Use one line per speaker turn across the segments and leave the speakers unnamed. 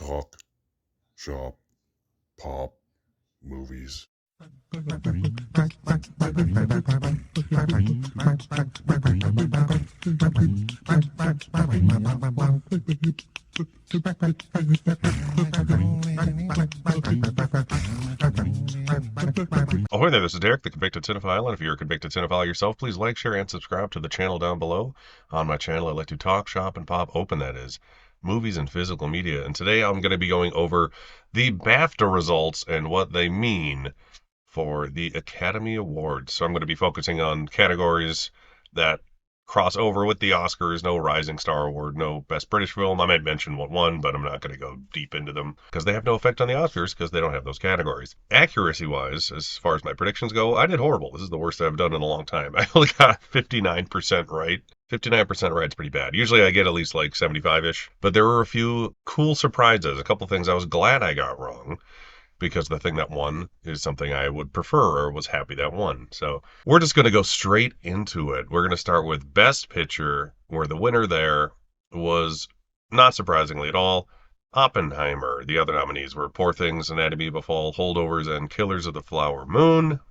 Talk, shop, pop, movies.
Ahoy there, this is Derek, the Convicted Cinephile, and if you're a convicted cinephile yourself, please like, share, and subscribe to the channel down below. On my channel, I like to talk, shop, and pop open, that is, movies and physical media. And today I'm going to be going over the Bafta results and what they mean for the Academy Awards. So I'm going to be focusing on categories that cross over with the Oscars. No Rising Star Award, no Best British Film. I might mention what won, but I'm not going to go deep into them because they have no effect on the Oscars because they don't have those categories. Accuracy-wise, as far as my predictions go, I did horrible. This is the worst I've done in a long time. I only got 59% right. 59% right is pretty bad. Usually I get at least like 75-ish, but there were a few cool surprises, a couple things I was glad I got wrong, because the thing that won is something I would prefer or was happy that won. So we're just going to go straight into it. We're going to start with Best Picture, where the winner there was, not surprisingly at all, Oppenheimer. The other nominees were Poor Things, Anatomy of a Fall, Holdovers, and Killers of the Flower Moon.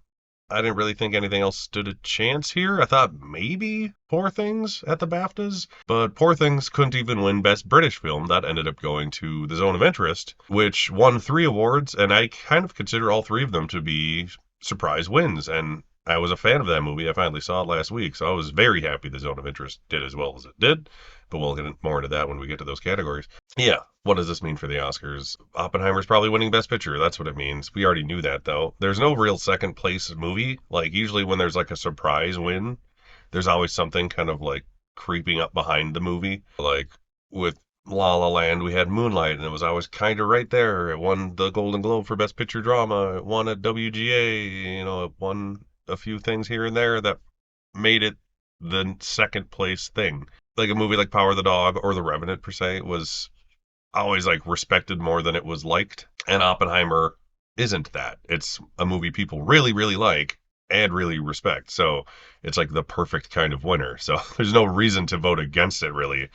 I didn't really think anything else stood a chance here. I thought maybe Poor Things at the BAFTAs, but Poor Things couldn't even win Best British Film. That ended up going to The Zone of Interest, which won 3 awards, and I kind of consider all 3 of them to be surprise wins. And I was a fan of that movie. I finally saw it last week, so I was very happy The Zone of Interest did as well as it did, but we'll get more into that when we get to those categories. Yeah, what does this mean for the Oscars? Oppenheimer's probably winning Best Picture. That's what it means. We already knew that, though. There's no real second place movie. Like, usually when there's like a surprise win, there's always something kind of like creeping up behind the movie. Like with La La Land, we had Moonlight, and it was always kind of right there. It won the Golden Globe for Best Picture Drama. It won at WGA. It won a few things here and there that made it the second place thing. Like a movie like Power of the Dog or The Revenant, per se, was always like respected more than it was liked. And Oppenheimer isn't that. It's a movie people really, really like and really respect. So it's like the perfect kind of winner. So there's no reason to vote against it, really,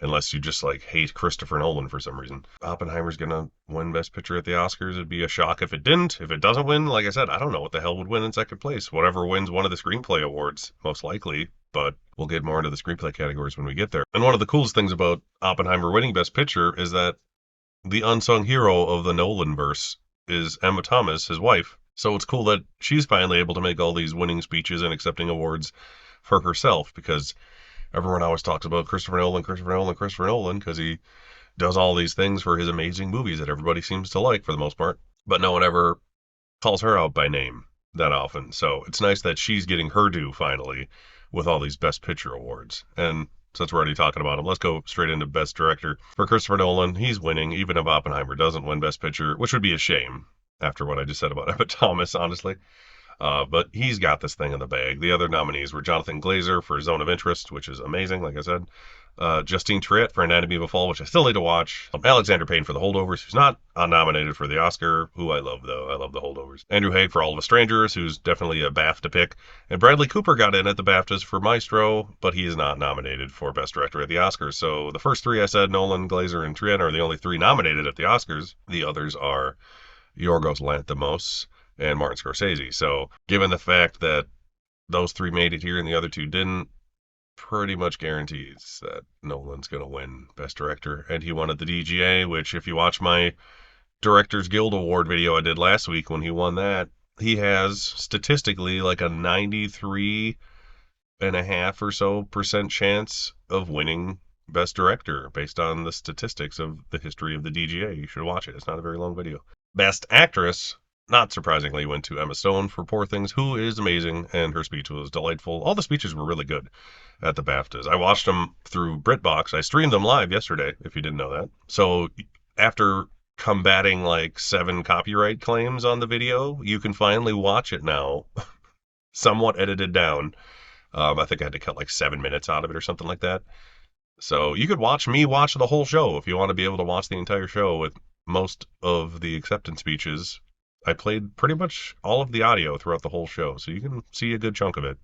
unless you just like hate Christopher Nolan for some reason. Oppenheimer's gonna win Best Picture at the Oscars. It'd be a shock if it didn't. If it doesn't win, like I said, I don't know what the hell would win in second place. Whatever wins one of the Screenplay awards, most likely. But we'll get more into the screenplay categories when we get there. And one of the coolest things about Oppenheimer winning Best Picture is that the unsung hero of the Nolanverse is Emma Thomas, his wife. So it's cool that she's finally able to make all these winning speeches and accepting awards for herself, because everyone always talks about Christopher Nolan, because he does all these things for his amazing movies that everybody seems to like for the most part. But no one ever calls her out by name that often. So it's nice that she's getting her due finally with all these Best Picture awards. And since we're already talking about him, let's go straight into Best Director. For Christopher Nolan, he's winning, even if Oppenheimer doesn't win Best Picture, which would be a shame after what I just said about Emma Thomas, honestly. But he's got this thing in the bag. The other nominees were Jonathan Glazer for Zone of Interest, which is amazing, like I said. Justine Triet for Anatomy of a Fall, which I still need to watch. Alexander Payne for The Holdovers, who's not nominated for the Oscar, who I love, though. I love The Holdovers. Andrew Haigh for All of Us Strangers, who's definitely a BAFTA pick. And Bradley Cooper got in at the BAFTAs for Maestro, but he is not nominated for Best Director at the Oscars. So the first 3 I said, Nolan, Glazer, and Triet, are the only 3 nominated at the Oscars. The others are Yorgos Lanthimos and Martin Scorsese. So given the fact that those 3 made it here and the other 2 didn't, pretty much guarantees that Nolan's going to win Best Director. And he won at the DGA, which if you watch my Directors Guild Award video I did last week when he won that, he has statistically like a 93.5% or so chance of winning Best Director based on the statistics of the history of the DGA. You should watch it. It's not a very long video. Best Actress, not surprisingly, went to Emma Stone for Poor Things, who is amazing, and her speech was delightful. All the speeches were really good at the BAFTAs. I watched them through BritBox. I streamed them live yesterday, if you didn't know that. So after combating like 7 copyright claims on the video, you can finally watch it now, somewhat edited down. I think I had to cut like 7 minutes out of it or something like that. So you could watch me watch the whole show if you want to be able to watch the entire show with most of the acceptance speeches. I played pretty much all of the audio throughout the whole show, so you can see a good chunk of it.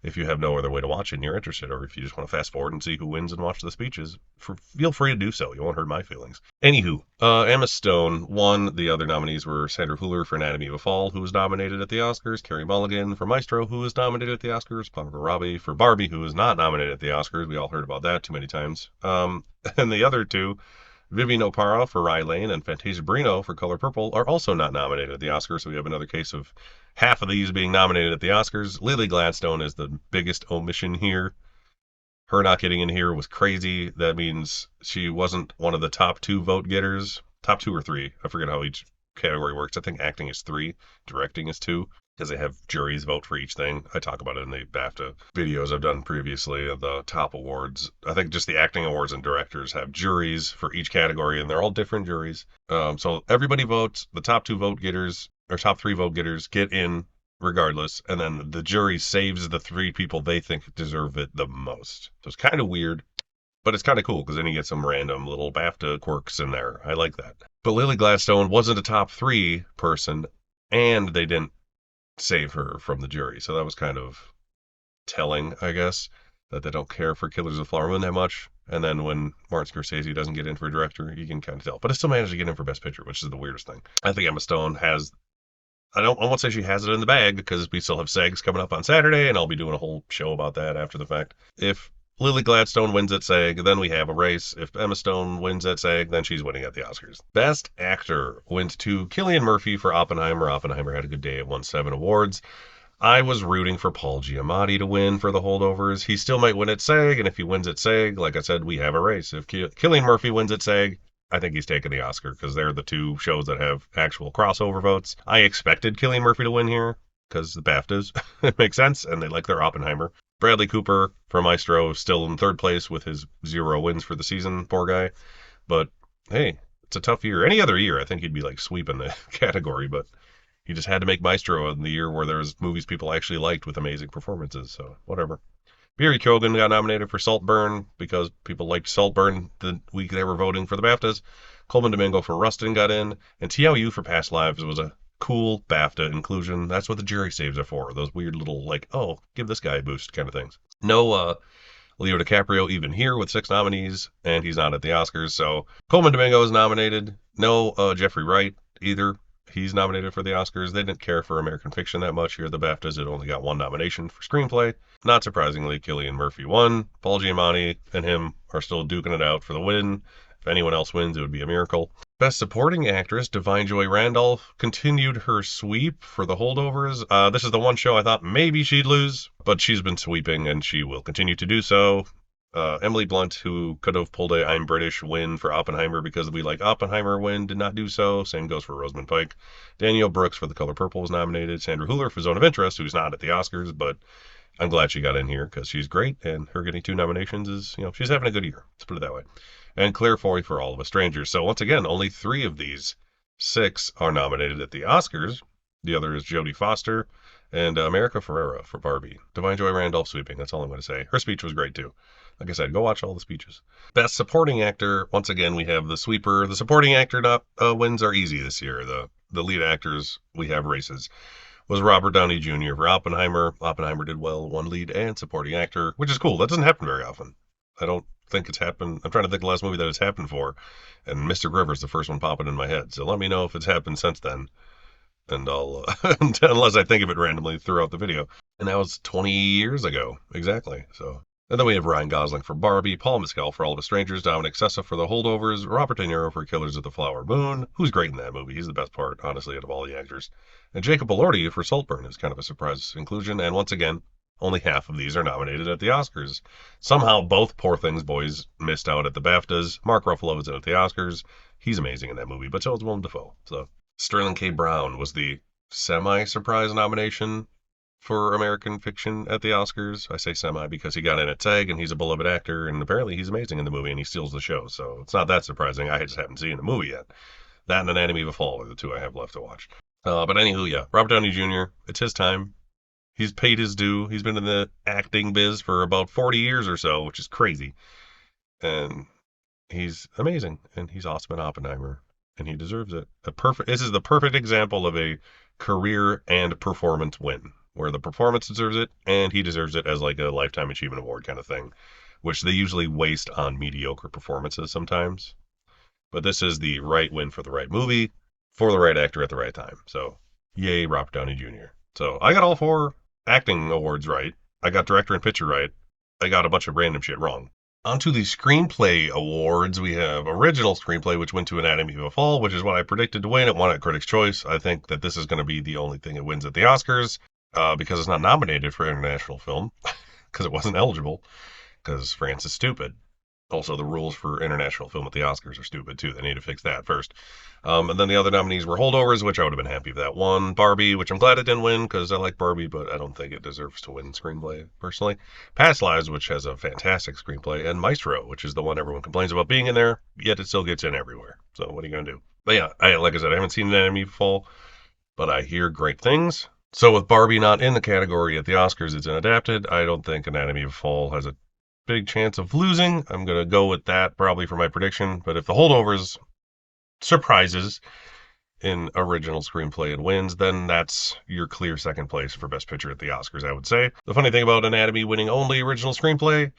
if you have no other way to watch it and you're interested, or if you just want to fast forward and see who wins and watch the speeches, feel free to do so. You won't hurt my feelings. Anywho, Emma Stone won. The other nominees were Sandra Hüller for Anatomy of a Fall, who was nominated at the Oscars, Carey Mulligan for Maestro, who was nominated at the Oscars, Margot Robbie for Barbie, who was not nominated at the Oscars. We all heard about that too many times. And the other two, Vivian Oparah for Rye Lane and Fantasia Barrino for Color Purple, are also not nominated at the Oscars, so we have another case of half of these being nominated at the Oscars. Lily Gladstone is the biggest omission here. Her not getting in here was crazy. That means she wasn't one of the top two vote getters. Top two or three. I forget how each category works. I think acting is three, directing is two, because they have juries vote for each thing. I talk about it in the Bafta videos I've done previously of the top awards. I think just the acting awards and directors have juries for each category, and they're all different juries. So everybody votes. The top two vote getters, or top three vote getters, get in regardless, and then the jury saves the three people they think deserve it the most. So it's kind of weird, but it's kind of cool because then you get some random little BAFTA quirks in there. I like that. But Lily Gladstone wasn't a top three person, and they didn't save her from the jury, so that was kind of telling, I guess, that they don't care for Killers of the Flower Moon that much. And then when Martin Scorsese doesn't get in for director, you can kind of tell. But it still managed to get in for Best Picture, which is the weirdest thing. I think Emma Stone has I won't say she has it in the bag because we still have SAGs coming up on Saturday, and I'll be doing a whole show about that after the fact. If Lily Gladstone wins at SAG, then we have a race. If Emma Stone wins at SAG, then she's winning at the Oscars. Best Actor went to Cillian Murphy for Oppenheimer. Oppenheimer had a good day. It won 7 awards. I was rooting for Paul Giamatti to win for the holdovers. He still might win at SAG, and if he wins at SAG, like I said, we have a race. If Cillian Murphy wins at SAG, I think he's taking the Oscar because they're the two shows that have actual crossover votes. I expected Cillian Murphy to win here because the BAFTAs. It makes sense, and they like their Oppenheimer. Bradley Cooper for Maestro still in third place with his 0 wins for the season, poor guy. But hey, it's a tough year. Any other year, I think he'd be like sweeping the category, but he just had to make Maestro in the year where there's movies people actually liked with amazing performances, so whatever. Barry Keoghan got nominated for Saltburn because people liked Saltburn the week they were voting for the BAFTAs. Coleman Domingo for Rustin got in, and Tiao Yu for Past Lives was a cool BAFTA inclusion. That's what the jury saves are for. Those weird little, like, oh, give this guy a boost kind of things. No Leo DiCaprio even here with 6 nominees, and he's not at the Oscars, so Coleman Domingo is nominated. No Jeffrey Wright either. He's nominated for the Oscars. They didn't care for American Fiction that much here at the BAFTAs. It only got 1 nomination for Screenplay. Not surprisingly, Cillian Murphy won. Paul Giamatti and him are still duking it out for the win. If anyone else wins, it would be a miracle. Best Supporting Actress, Divine Joy Randolph, continued her sweep for the holdovers. This is the one show I thought maybe she'd lose, but she's been sweeping and she will continue to do so. Emily Blunt, who could have pulled a I'm British win for Oppenheimer because we like Oppenheimer win, did not do so. Same goes for Rosamund Pike. Danielle Brooks for The Color Purple was nominated. Sandra Hüller for Zone of Interest, who's not at the Oscars, but I'm glad she got in here because she's great, and her getting 2 nominations is, she's having a good year. Let's put it that way. And Claire Foy for All of Us Strangers. So once again, only 3 of these 6 are nominated at the Oscars. The other is Jodie Foster and America Ferrera for Barbie. Divine Joy Randolph sweeping. That's all I'm going to say. Her speech was great too. Like I said, go watch all the speeches. Best Supporting Actor. Once again, we have the sweeper. The supporting actor wins are easy this year. The lead actors, we have races. Was Robert Downey Jr. for Oppenheimer. Oppenheimer did well, 1 lead and supporting actor, which is cool. That doesn't happen very often. I don't think it's happened. I'm trying to think of the last movie that it's happened for, and Mr. River's the first one popping in my head. So let me know if it's happened since then, and I'll unless I think of it randomly throughout the video. And that was 20 years ago, exactly. So. And then we have Ryan Gosling for Barbie, Paul Mescal for All of Us Strangers, Dominic Sessa for The Holdovers, Robert De Niro for Killers of the Flower Moon, who's great in that movie. He's the best part, honestly, out of all the actors. And Jacob Elordi for Saltburn is kind of a surprise inclusion. And once again, only half of these are nominated at the Oscars. Somehow both Poor Things boys missed out at the BAFTAs. Mark Ruffalo is in at the Oscars. He's amazing in that movie, but so is Willem Dafoe. So Sterling K. Brown was the semi-surprise nomination for American Fiction at the Oscars. I say semi because he got in at SAG and he's a beloved actor, and apparently he's amazing in the movie and he steals the show. So it's not that surprising. I just haven't seen the movie yet. That and Anatomy of a Fall are the 2 I have left to watch. But anywho, yeah, Robert Downey Jr., it's his time. He's paid his due. He's been in the acting biz for about 40 years or so, which is crazy. And he's amazing. And he's awesome in Oppenheimer. And he deserves it. This is the perfect example of a career and performance win. where the performance deserves it, and he deserves it as like a lifetime achievement award kind of thing, which they usually waste on mediocre performances sometimes. But this is the right win for the right movie, for the right actor at the right time. So, yay, Robert Downey Jr. So, I got all four acting awards right. I got director and picture right. I got a bunch of random shit wrong. Onto the screenplay awards, we have original screenplay, which went to Anatomy of a Fall, which is what I predicted to win. It won at Critics' Choice. I think that this is going to be the only thing it wins at the Oscars because it's not nominated for international film because it wasn't eligible because France is stupid. Also, the rules for international film at the Oscars are stupid too. They need to fix that first. And then the other nominees were Holdovers, which I would have been happy if that won. Barbie, which I'm glad it didn't win because I like Barbie, but I don't think it deserves to win screenplay personally. Past Lives, which has a fantastic screenplay, and Maestro, which is the one everyone complains about being in there, yet it still gets in everywhere. So what are you gonna do? But yeah, like I said, I haven't seen Anatomy Fall, but I hear great things. So with Barbie not in the category at the Oscars, it's unadapted. I don't think Anatomy of a Fall has a big chance of losing. I'm going to go with that probably for my prediction. But if the Holdovers surprises in original screenplay and wins, then that's your clear second place for Best Picture at the Oscars, I would say. The funny thing about Anatomy winning only original screenplay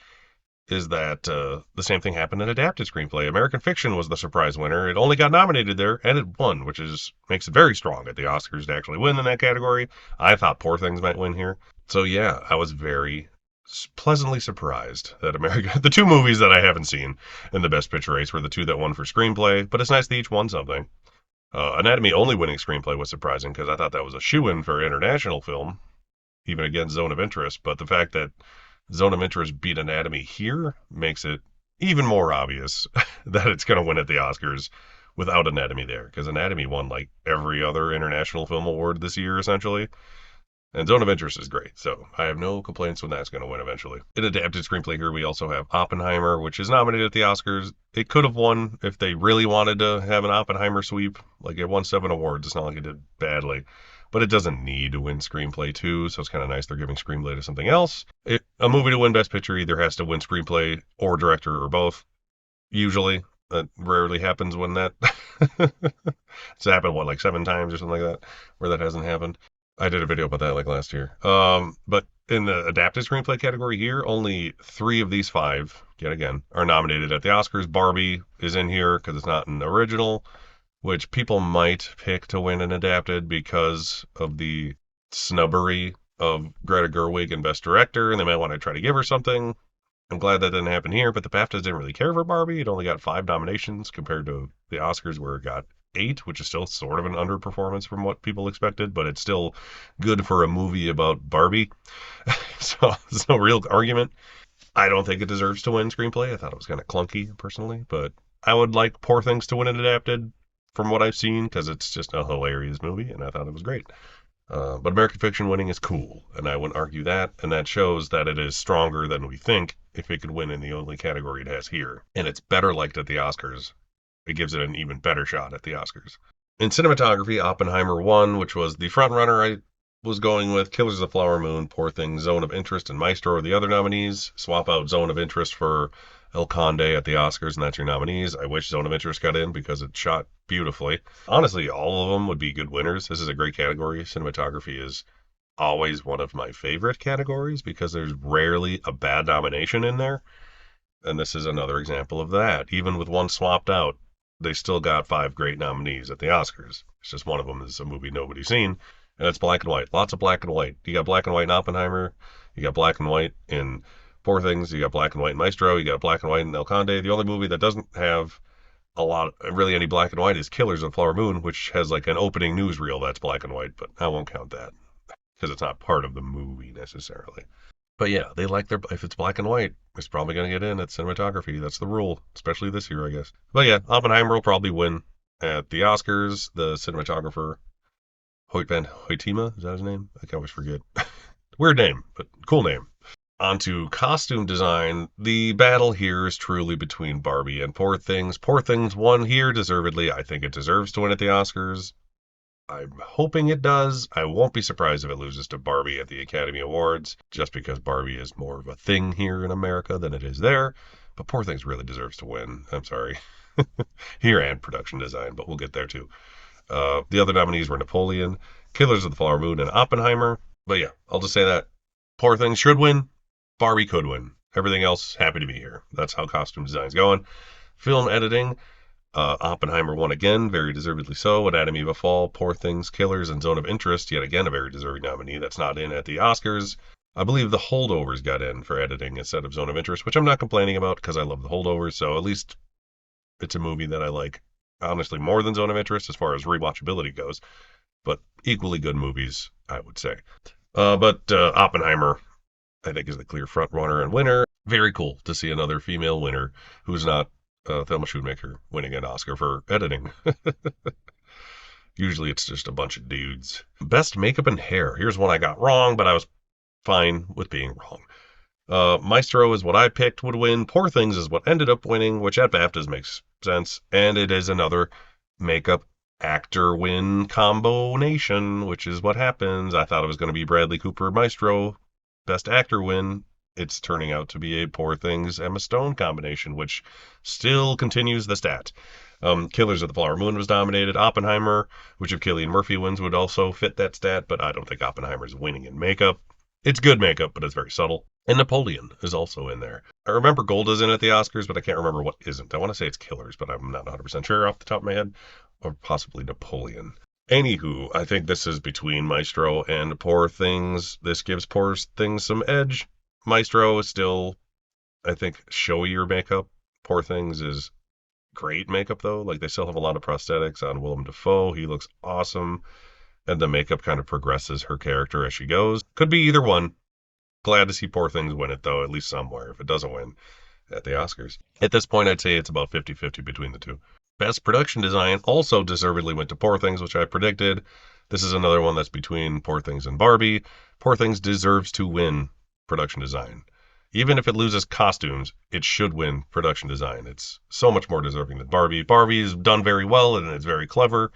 is that the same thing happened in adapted screenplay. American Fiction was the surprise winner. It only got nominated there and it won, which is makes it very strong at the Oscars to actually win in that category. I thought Poor Things might win here. So yeah, I was very pleasantly surprised that America, the two movies that I haven't seen in the Best Picture race were the two that won for screenplay, but it's nice they each won something. Anatomy only winning screenplay was surprising because I thought that was a shoe-in for international film, even against Zone of Interest. But the fact that Zone of Interest beat Anatomy here makes it even more obvious that it's going to win at the Oscars without Anatomy there, because Anatomy won like every other international film award this year, essentially. And Zone of Interest is great, so I have no complaints when that's going to win eventually. In adapted screenplay here, we also have Oppenheimer, which is nominated at the Oscars. It could have won if they really wanted to have an Oppenheimer sweep. Like it won 7 awards. It's not like it did badly, but it doesn't need to win screenplay too. So it's kind of nice they're giving screenplay to something else. A movie to win Best Picture either has to win screenplay or director or both. Usually, that rarely happens when that. It's happened what like 7 times or something like that, where that hasn't happened. I did a video about that like last year. But in the adapted screenplay category here, only 3 of these 5, yet again, are nominated at the Oscars. Barbie is in here because it's not an original, which people might pick to win an adapted because of the snubbery of Greta Gerwig and Best Director, and they might want to try to give her something. I'm glad that didn't happen here, but the BAFTAs didn't really care for Barbie. It only got 5 nominations compared to the Oscars where it got 8, which is still sort of an underperformance from what people expected, but it's still good for a movie about Barbie. So there's no real argument. I don't think it deserves to win screenplay. I thought it was kind of clunky personally, but I would like Poor Things to win it adapted from what I've seen because it's just a hilarious movie and I thought it was great. But American Fiction winning is cool, and I wouldn't argue that. And that shows that it is stronger than we think if it could win in the only category it has here. And it's better liked at the Oscars. It gives it an even better shot at the Oscars. In cinematography, Oppenheimer won, which was the front runner I was going with. Killers of the Flower Moon, Poor Things, Zone of Interest, and Maestro are the other nominees. Swap out Zone of Interest for El Conde at the Oscars, and that's your nominees. I wish Zone of Interest got in because it shot beautifully. Honestly, all of them would be good winners. This is a great category. Cinematography is always one of my favorite categories because there's rarely a bad nomination in there. And this is another example of that. Even with one swapped out, they still got 5 great nominees at the Oscars. It's just one of them is a movie nobody's seen, and it's black and white. Lots of black and white. You got black and white in Oppenheimer. You got black and white in Poor Things. You got black and white in Maestro. You got black and white in El Conde. The only movie that doesn't have a lot, really any black and white is Killers of the Flower Moon, which has like an opening newsreel that's black and white, but I won't count that because it's not part of the movie necessarily. But yeah, they like their, if it's black and white, it's probably going to get in at cinematography. That's the rule, especially this year, I guess. But yeah, Oppenheimer will probably win at the Oscars. The cinematographer, Hoyt van Hoytema, is that his name? I always forget. Weird name, but cool name. On to costume design. The battle here is truly between Barbie and Poor Things. Poor Things won here deservedly. I think it deserves to win at the Oscars. I'm hoping it does. I won't be surprised if it loses to Barbie at the Academy Awards, just because Barbie is more of a thing here in America than it is there. But Poor Things really deserves to win. I'm sorry. Here and production design, but we'll get there too. The other nominees were Napoleon, Killers of the Flower Moon, and Oppenheimer. But yeah, I'll just say that Poor Things should win. Barbie could win. Everything else, happy to be here. That's how costume design's going. Film editing, Oppenheimer won again, very deservedly so. Anatomy of a Fall, Poor Things, Killers, and Zone of Interest, yet again a very deserving nominee that's not in at the Oscars. I believe The Holdovers got in for editing instead of Zone of Interest, which I'm not complaining about because I love The Holdovers, so at least it's a movie that I like, honestly, more than Zone of Interest as far as rewatchability goes, but equally good movies, I would say. But Oppenheimer, I think, is the clear front runner and winner. Very cool to see another female winner who's not Thelma Schoonmaker winning an Oscar for editing. Usually it's just a bunch of dudes. Best makeup and hair. Here's one I got wrong, but I was fine with being wrong. Maestro is what I picked would win. Poor Things is what ended up winning, which at BAFTAs makes sense. And it is another makeup actor win combination, which is what happens. I thought it was going to be Bradley Cooper Maestro, best actor win. It's turning out to be a Poor Things Emma Stone combination, which still continues the stat. Killers of the Flower Moon was nominated. Oppenheimer, which if Cillian Murphy wins would also fit that stat, but I don't think Oppenheimer's winning in makeup. It's good makeup, but it's very subtle. And Napoleon is also in there. I remember Gold is in at the Oscars, but I can't remember what isn't. I want to say it's Killers, but I'm not 100% sure off the top of my head. Or possibly Napoleon. Anywho, I think this is between Maestro and Poor Things. This gives Poor Things some edge. Maestro is still, I think, showier makeup. Poor Things is great makeup, though. Like, they still have a lot of prosthetics on Willem Dafoe. He looks awesome. And the makeup kind of progresses her character as she goes. Could be either one. Glad to see Poor Things win it, though, at least somewhere, if it doesn't win at the Oscars. At this point, I'd say it's about 50-50 between the two. Best production design also deservedly went to Poor Things, which I predicted. This is another one that's between Poor Things and Barbie. Poor Things deserves to win production design. Even if it loses costumes, it should win production design. It's so much more deserving than Barbie. Barbie is done very well and it's very clever.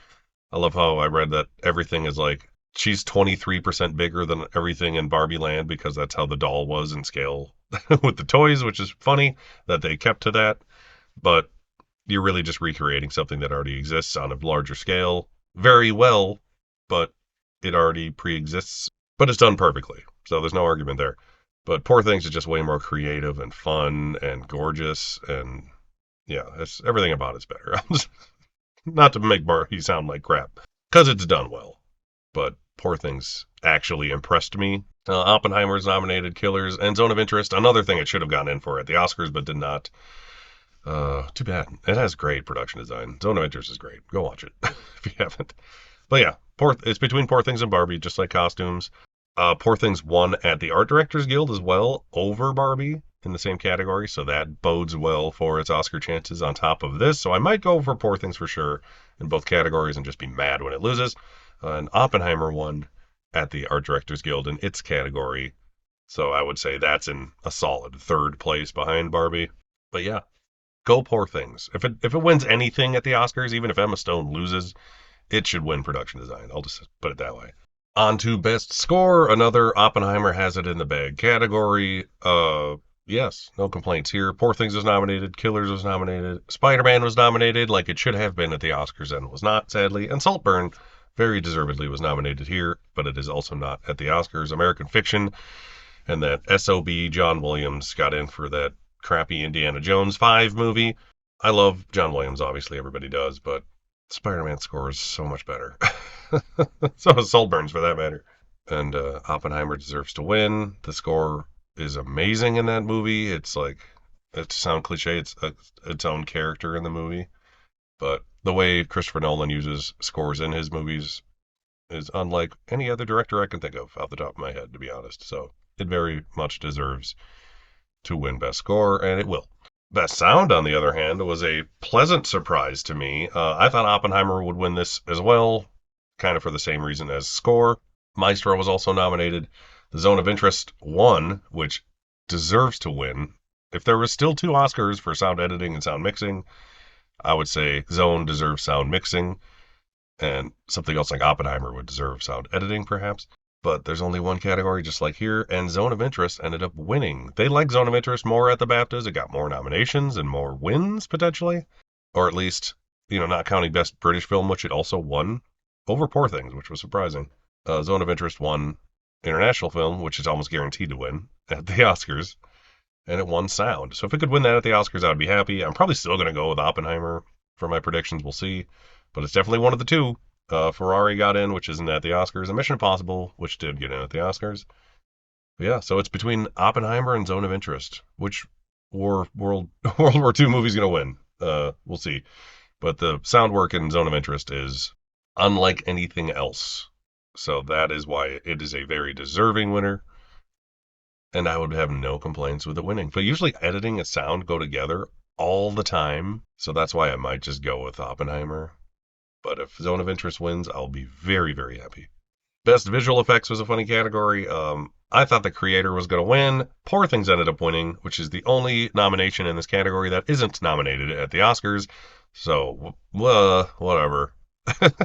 I love how I read that everything is like she's 23% bigger than everything in Barbie Land because that's how the doll was in scale with the toys, which is funny that they kept to that. But you're really just recreating something that already exists on a larger scale very well, but it already pre-exists, but it's done perfectly. So there's no argument there. But Poor Things is just way more creative and fun and gorgeous, and yeah, everything about it's better. Not to make Barbie sound like crap, because it's done well. But Poor Things actually impressed me. Oppenheimer's nominated, Killers, and Zone of Interest, another thing it should have gone in for at the Oscars, but did not. Too bad. It has great production design. Zone of Interest is great. Go watch it if you haven't. But yeah, it's between Poor Things and Barbie, just like costumes. Poor Things won at the Art Directors Guild as well over Barbie in the same category, so that bodes well for its Oscar chances on top of this. So I might go for Poor Things for sure in both categories and just be mad when it loses. And Oppenheimer won at the Art Directors Guild in its category, so I would say that's in a solid third place behind Barbie. But yeah, go Poor Things. If it wins anything at the Oscars, even if Emma Stone loses, it should win production design. I'll just put it that way. On to best score. Another Oppenheimer has it in the bag category. Yes, no complaints here. Poor Things was nominated. Killers was nominated. Spider-Man was nominated, like it should have been at the Oscars and was not, sadly. And Saltburn, very deservedly, was nominated here, but it is also not at the Oscars. American Fiction and that SOB John Williams got in for that crappy Indiana Jones 5 movie. I love John Williams, obviously, everybody does, but Spider-Man score is so much better. So is Saltburns, for that matter. And Oppenheimer deserves to win. The score is amazing in that movie. It's like, it sound cliche, it's its own character in the movie. But the way Christopher Nolan uses scores in his movies is unlike any other director I can think of off the top of my head, to be honest. So it very much deserves to win Best Score, and it will. Best Sound, on the other hand, was a pleasant surprise to me. I thought Oppenheimer would win this as well, kind of for the same reason as Score. Maestro was also nominated. The Zone of Interest won, which deserves to win. If there was still two Oscars for sound editing and sound mixing, I would say Zone deserves sound mixing, and something else like Oppenheimer would deserve sound editing, perhaps. But there's only one category, just like here, and Zone of Interest ended up winning. They like Zone of Interest more at the BAFTAs. It got more nominations and more wins, potentially. Or at least, not counting Best British Film, which it also won over Poor Things, which was surprising. Zone of Interest won, international film, which is almost guaranteed to win at the Oscars, and it won sound. So if it could win that at the Oscars, I would be happy. I'm probably still going to go with Oppenheimer for my predictions. We'll see, but it's definitely one of the two. Ferrari got in, which isn't at the Oscars, and Mission Impossible, which did get in at the Oscars. But yeah, so it's between Oppenheimer and Zone of Interest. Which World War II movie is going to win? We'll see. But the sound work in Zone of Interest is unlike anything else. So that is why it is a very deserving winner. And I would have no complaints with it winning. But usually editing and sound go together all the time. So that's why I might just go with Oppenheimer. But if Zone of Interest wins, I'll be very, very happy. Best visual effects was a funny category. I thought The Creator was going to win. Poor Things ended up winning, which is the only nomination in this category that isn't nominated at the Oscars. So, whatever.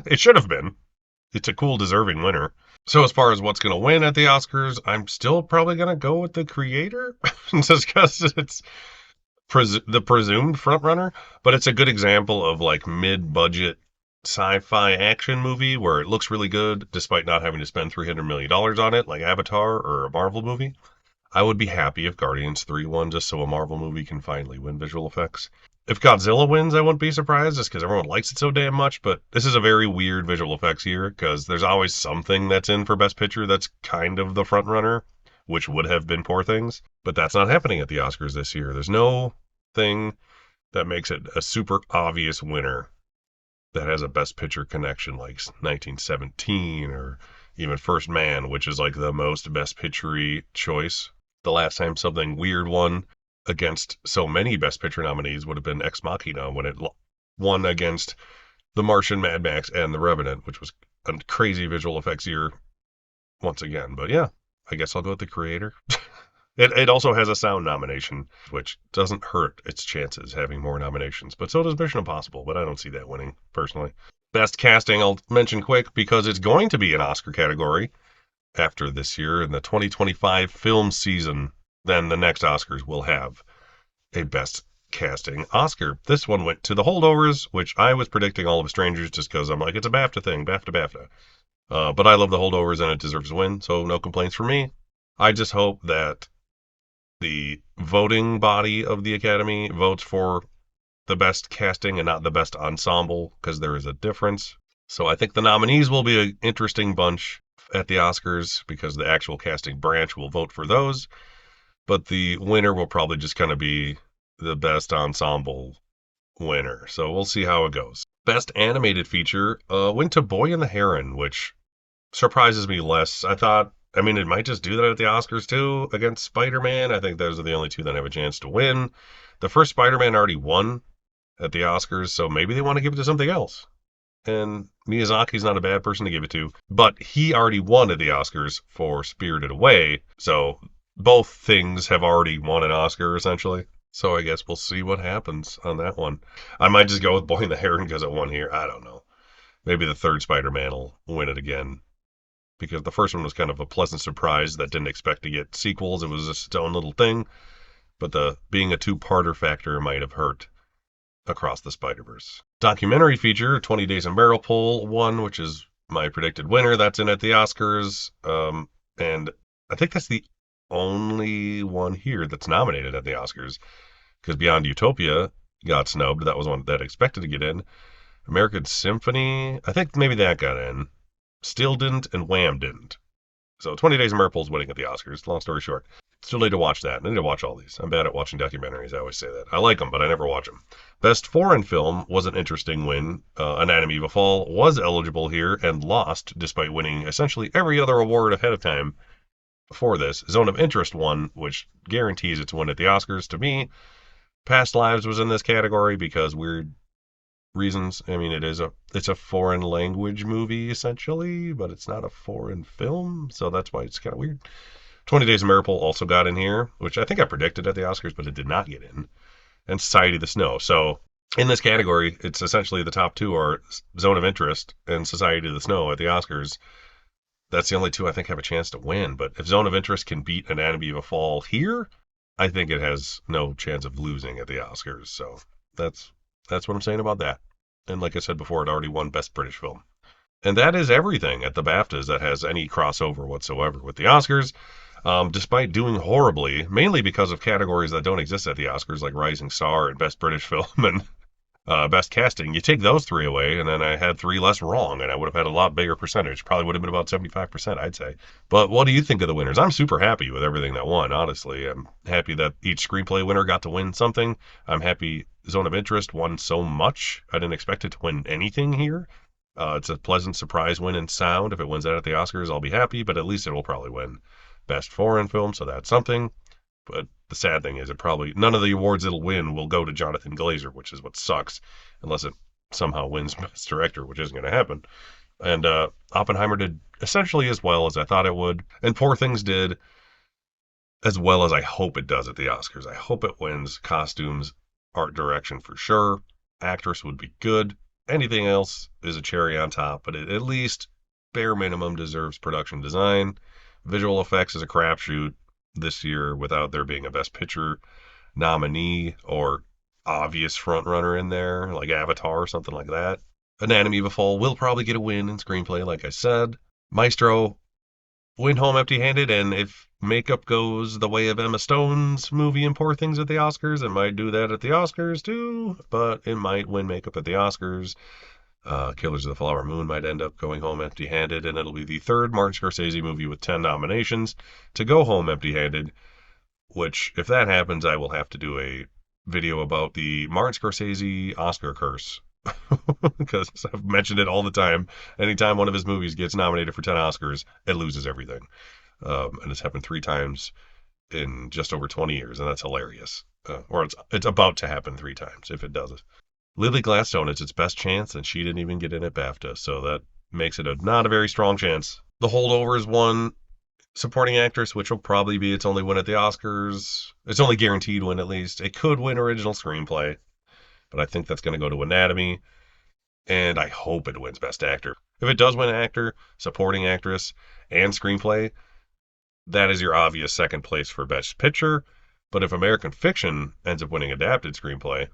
It should have been. It's a cool, deserving winner. So, as far as what's going to win at the Oscars, I'm still probably going to go with The Creator, just because it's the presumed frontrunner. But it's a good example of like mid-budget sci-fi action movie where it looks really good despite not having to spend $300 million on it, like Avatar or a Marvel movie. I would be happy if Guardians 3 won just so a Marvel movie can finally win visual effects. If Godzilla wins, I wouldn't be surprised just because everyone likes it so damn much, but this is a very weird visual effects year because there's always something that's in for Best Picture that's kind of the front runner, which would have been Poor Things, but that's not happening at the Oscars this year. There's no thing that makes it a super obvious winner that has a Best Picture connection like 1917 or even First Man, which is like the most Best Picture choice. The last time something weird won against so many Best Picture nominees would have been Ex Machina when it won against The Martian, Mad Max, and The Revenant, which was a crazy visual effects year once again. But yeah, I guess I'll go with The Creator. It also has a sound nomination, which doesn't hurt its chances having more nominations. But so does Mission Impossible, but I don't see that winning, personally. Best casting, I'll mention quick because it's going to be an Oscar category after this year in the 2025 film season. Then the next Oscars will have a Best Casting Oscar. This one went to The Holdovers, which I was predicting All of Strangers just because I'm like, it's a BAFTA thing, BAFTA. But I love The Holdovers and it deserves to win, so no complaints from me. I just hope that the voting body of the Academy votes for the best casting and not the best ensemble because there is a difference. So I think the nominees will be an interesting bunch at the Oscars because the actual casting branch will vote for those. But the winner will probably just kind of be the best ensemble winner. So we'll see how it goes. Best animated feature went to Boy and the Heron, which surprises me less. I mean, it might just do that at the Oscars too against Spider-Man. I think those are the only two that have a chance to win. The first Spider-Man already won at the Oscars, so maybe they want to give it to something else. And Miyazaki's not a bad person to give it to, but he already won at the Oscars for Spirited Away, so both things have already won an Oscar essentially. So I guess we'll see what happens on that one. I might just go with Boy and the Heron because it won here. I don't know. Maybe the third Spider-Man will win it again because the first one was kind of a pleasant surprise that didn't expect to get sequels. It was just its own little thing. But the being a two-parter factor might have hurt Across the Spider-Verse. Documentary feature, 20 Days in Mariupol won, which is my predicted winner. That's in at the Oscars. And I think that's the only one here that's nominated at the Oscars because Beyond Utopia got snubbed. That was one that expected to get in. American Symphony, I think maybe that got in. Still didn't, and Wham didn't. So 20 Days of Miracle's winning at the Oscars. Long story short. Still need to watch that. I need to watch all these. I'm bad at watching documentaries. I always say that. I like them, but I never watch them. Best foreign film was an interesting win. Anatomy of a Fall was eligible here and lost despite winning essentially every other award ahead of time before this. Zone of Interest won, which guarantees its win at the Oscars to me. Past Lives was in this category because weird reasons. I mean, it's a foreign language movie essentially, but it's not a foreign film, so that's why it's kind of weird. 20 Days of Miracle also got in here, which I think I predicted at the Oscars, but it did not get in. And Society of the Snow. So in this category, it's essentially the top two are Zone of Interest and Society of the Snow at the Oscars. That's the only two I think have a chance to win. But if Zone of Interest can beat Anatomy of a Fall here, I think it has no chance of losing at the Oscars. So that's what I'm saying about that. And like I said before, it already won Best British Film. And that is everything at the BAFTAs that has any crossover whatsoever with the Oscars. Despite doing horribly, mainly because of categories that don't exist at the Oscars, like Rising Star and Best British Film and Best Casting. You take those three away, and then I had three less wrong, and I would have had a lot bigger percentage. Probably would have been about 75%, I'd say. But what do you think of the winners? I'm super happy with everything that won, honestly. I'm happy that each screenplay winner got to win something. I'm happy Zone of Interest won so much. I didn't expect it to win anything here. It's a pleasant surprise win in sound. If it wins that at the Oscars, I'll be happy, but at least it will probably win Best Foreign Film, so that's something. But the sad thing is, it probably none of the awards it'll win will go to Jonathan Glazer, which is what sucks, unless it somehow wins Best Director, which isn't going to happen. And Oppenheimer did essentially as well as I thought it would, and Poor Things did as well as I hope it does at the Oscars. I hope it wins costumes, art direction for sure. Actress would be good. Anything else is a cherry on top, but it at least bare minimum deserves production design. Visual effects is a crapshoot this year without there being a Best Picture nominee or obvious front runner in there, like Avatar or something like that. Anatomy of a Fall will probably get a win in screenplay, like I said. Maestro went home empty-handed, and if makeup goes the way of Emma Stone's movie in Poor Things at the Oscars, it might do that at the Oscars too, but it might win makeup at the Oscars. Killers of the Flower Moon might end up going home empty-handed, and it'll be the third Martin Scorsese movie with 10 nominations to go home empty-handed, which, if that happens, I will have to do a video about the Martin Scorsese Oscar curse. Because I've mentioned it all the time. Anytime one of his movies gets nominated for 10 Oscars, it loses everything. And it's happened three times in just over 20 years, and that's hilarious. Or it's about to happen three times if it does it. Lily Gladstone, it's its best chance, and she didn't even get in at BAFTA, so that makes it not a very strong chance. The Holdovers won supporting actress, which will probably be its only win at the Oscars. It's only guaranteed win, at least. It could win original screenplay, but I think that's going to go to Anatomy, and I hope it wins Best Actor. If it does win Actor, Supporting Actress, and Screenplay, that is your obvious second place for Best Picture. But if American Fiction ends up winning Adapted Screenplay,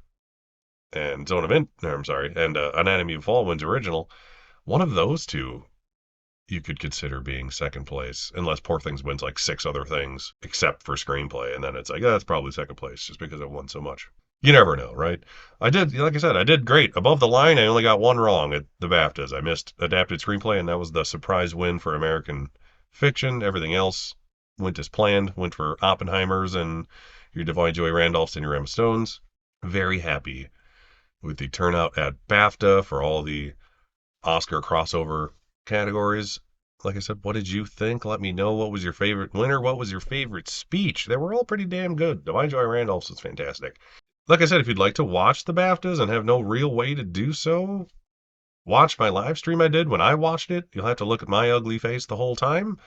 and Anatomy of a Fall wins Original, one of those two you could consider being second place, unless Poor Things wins like six other things except for screenplay, and then it's like, that's probably second place just because it won so much. You never know, right? Like I said, I did great. Above the line, I only got one wrong at the BAFTAs. I missed adapted screenplay, and that was the surprise win for American Fiction. Everything else went as planned, went for Oppenheimer's and your Divine Joy Randolph's and your Emma Stone's. Very happy with the turnout at BAFTA for all the Oscar crossover categories. Like I said, what did you think? Let me know. What was your favorite winner? What was your favorite speech? They were all pretty damn good. Divine Joy Randolph's was fantastic. Like I said, if you'd like to watch the BAFTAs and have no real way to do so, watch my live stream I did when I watched it. You'll have to look at my ugly face the whole time,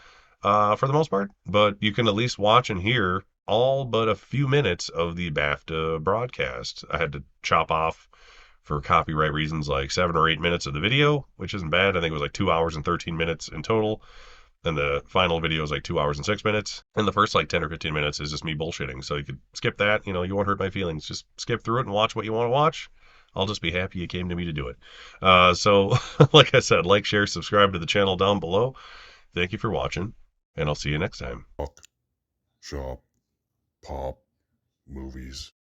for the most part, but you can at least watch and hear all but a few minutes of the BAFTA broadcast. I had to chop off for copyright reasons like 7 or 8 minutes of the video, which isn't bad. I think it was like 2 hours and 13 minutes in total. And the final video is like 2 hours and 6 minutes. And the first like 10 or 15 minutes is just me bullshitting. So you could skip that. You won't hurt my feelings. Just skip through it and watch what you want to watch. I'll just be happy you came to me to do it. So, like I said, like, share, subscribe to the channel down below. Thank you for watching, and I'll see you next time.
Talk, shop, pop, movies.